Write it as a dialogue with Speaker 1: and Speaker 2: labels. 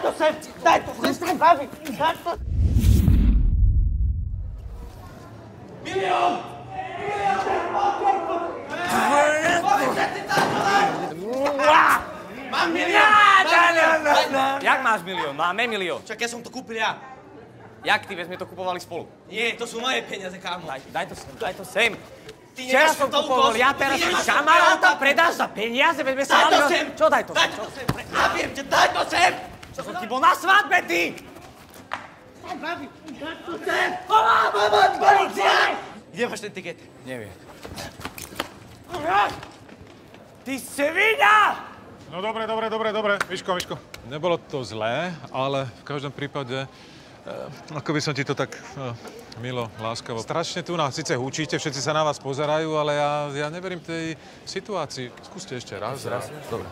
Speaker 1: to sem! Daj to sem, babi! Daj to! Milión! Mám milión!
Speaker 2: Jak máš milión? Máme milión.
Speaker 1: Čak, ja som to kúpil ja.
Speaker 2: Jak ty, veď sme to kupovali spolu?
Speaker 1: Nie, to sú moje peniaze, kámo.
Speaker 2: Daj to sem.
Speaker 1: Ty
Speaker 2: Včera
Speaker 1: nemáš
Speaker 2: som
Speaker 1: to
Speaker 2: kupoval, ja teraz si kamaráta predáš za peniaze, veď sme sa
Speaker 1: Daj to
Speaker 2: mali...
Speaker 1: sem!
Speaker 2: Čo daj to sem?
Speaker 1: Daj to sem! Ja viem, že daj to sem!
Speaker 2: Čo som ti bol na svadbe, ty?
Speaker 1: Babi, daj to sem! Policia! Kde máš ten tiket?
Speaker 2: Neviem. Ty sviňa!
Speaker 3: No dobre. Miško. Nebolo to zlé, ale v každom prípade, ako by som ti to tak milo, láskavo. Strašne tu nás síce hučíte, všetci sa na vás pozerajú, ale ja neverím tej situácii. Skúste ešte raz.
Speaker 2: Dobre.